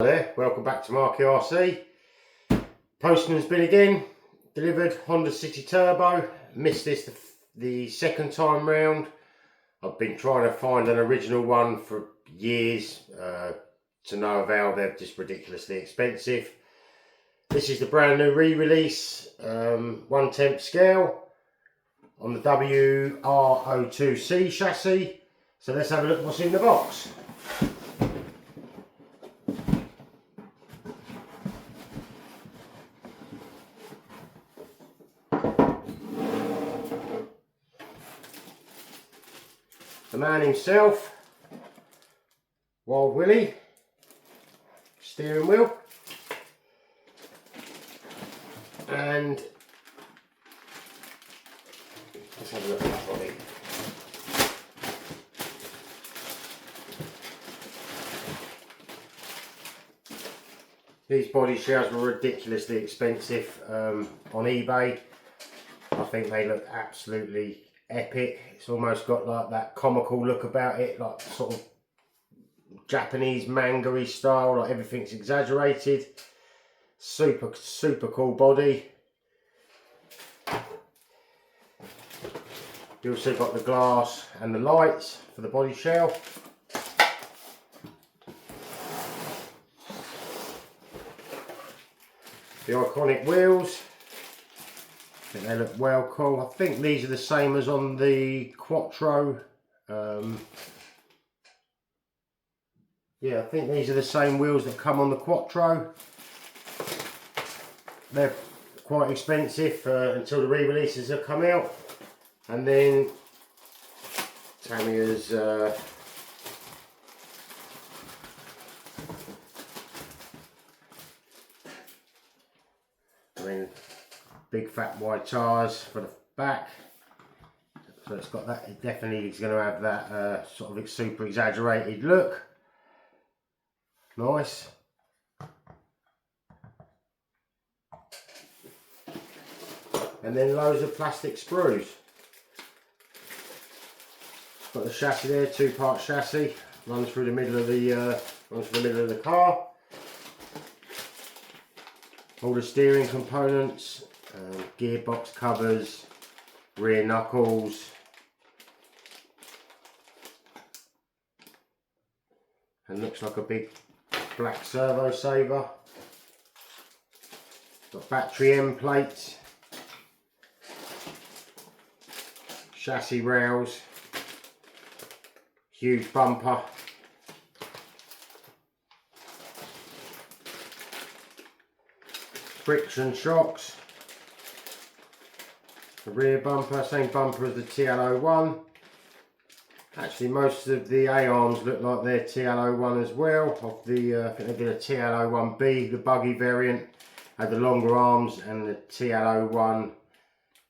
Hi there, welcome back to Marky RC. Postman's been again, delivered Honda City Turbo. Missed this the second time round. I've been trying to find an original one for years, to no avail. They're just ridiculously expensive. This is the brand new re-release, 1/10 scale on the WR02C chassis. So let's have a look at what's in the box. The man himself, Wild Willie, steering wheel, and let's have a look at that body. These body shells were ridiculously expensive on eBay. I think they look absolutely epic. It's almost got like that comical look about it, like sort of Japanese manga-y style, like everything's exaggerated. Super cool body. You also got the glass and the lights for the body shell. The iconic wheels. I think they look well cool. I think these are the same as on the Quattro. Yeah, I think these are the same wheels that come on the Quattro. They're quite expensive until the re-releases have come out. And then Tamiya's big fat wide tires for the back, so it's got that. It definitely is going to have that sort of super exaggerated look. Nice. And then loads of plastic sprues. Got the chassis there, two-part chassis, runs through the middle of the car. All the steering components. Gearbox covers, rear knuckles, and looks like a big black servo saver. Got battery end plates, chassis rails, huge bumper, friction shocks. The rear bumper, same bumper as the TL01. Actually, most of the A-arms look like they're TL01 as well. Of the, I think they did a TL01B, the buggy variant, had the longer arms, and the TL01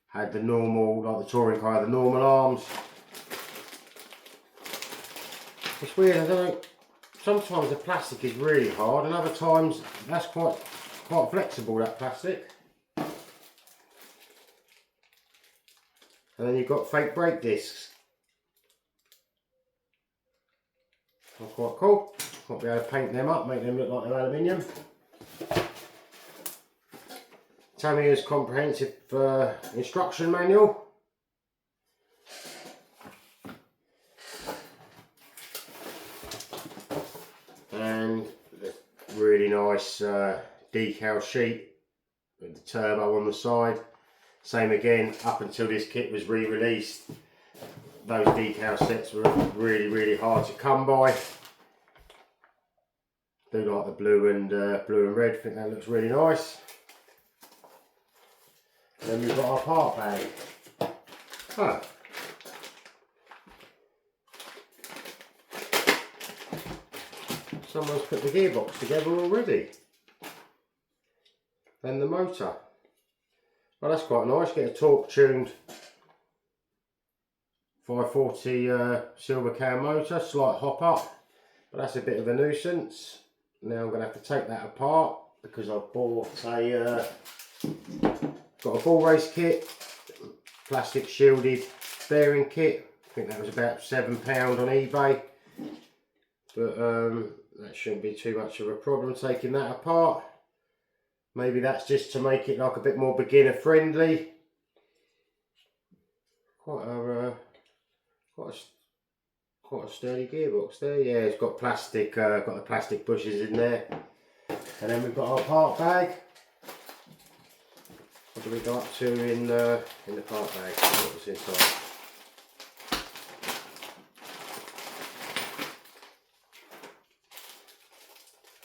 had the normal, like the touring car, had the normal arms. It's weird, I don't know, sometimes the plastic is really hard, and other times that's quite flexible, that plastic. And then you've got fake brake discs. That's quite cool. Might be able to paint them up, make them look like they're aluminium. Tamiya's comprehensive instruction manual. And the really nice decal sheet with the turbo on the side. Same again, up until this kit was re-released, those decal sets were really hard to come by. Do like the blue and red, I think that looks really nice. Then we've got our part bag. Huh. Someone's put the gearbox together already. And the motor. Well, that's quite nice. Get a torque tuned 540 silver can motor, slight hop up, but that's a bit of a nuisance. Now I'm going to have to take that apart because I bought a got a ball race kit, plastic shielded bearing kit. I think that was about £7 on eBay. but that shouldn't be too much of a problem taking that apart. Maybe that's just to make it like a bit more beginner friendly. Quite a sturdy gearbox there. Yeah, it's got plastic, got the plastic bushes in there, and then we've got our part bag. What do we go up to in the part bag? What's inside?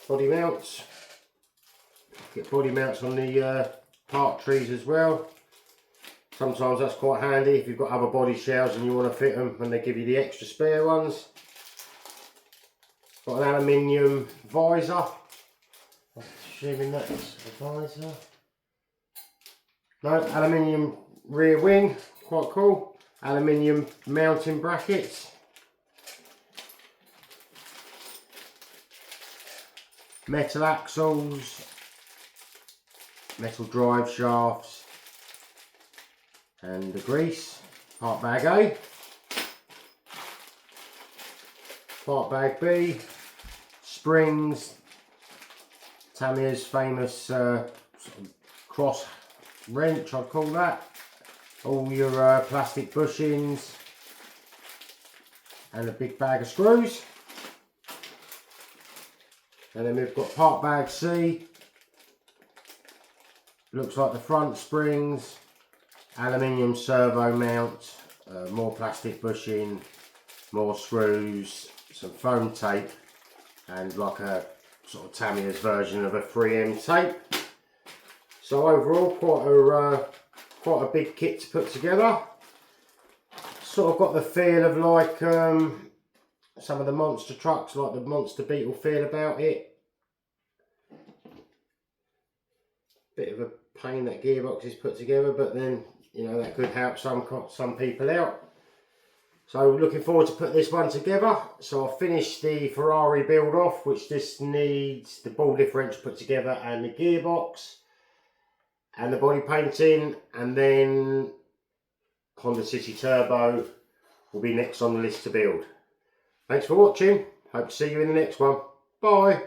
Body mounts. Get body mounts on the part trees as well. Sometimes that's quite handy if you've got other body shells and you want to fit them and they give you the extra spare ones. Got an aluminium visor. I'm assuming that's a visor. No, aluminium rear wing, quite cool. Aluminium mounting brackets. Metal axles. Metal drive shafts. And the grease. Part bag A. Part bag B. Springs. Tamiya's famous sort of cross wrench, I'd call that. All your plastic bushings. And a big bag of screws. And then we've got part bag C. Looks like the front springs. Aluminium servo mount, more plastic bushing, more screws, some foam tape, and like a sort of Tamiya's version of a 3M tape. So overall, quite a big kit to put together. Sort of got the feel of like some of the monster trucks, like the Monster Beetle feel about it. Bit of a pain that gearbox is put together, but then you know that could help some people out. So looking forward to put this one together. So I'll finish the Ferrari build off, which just needs the ball differential put together and the gearbox and the body painting, and then Honda City Turbo will be next on the list to build. Thanks for watching. Hope to see you in the next one. Bye.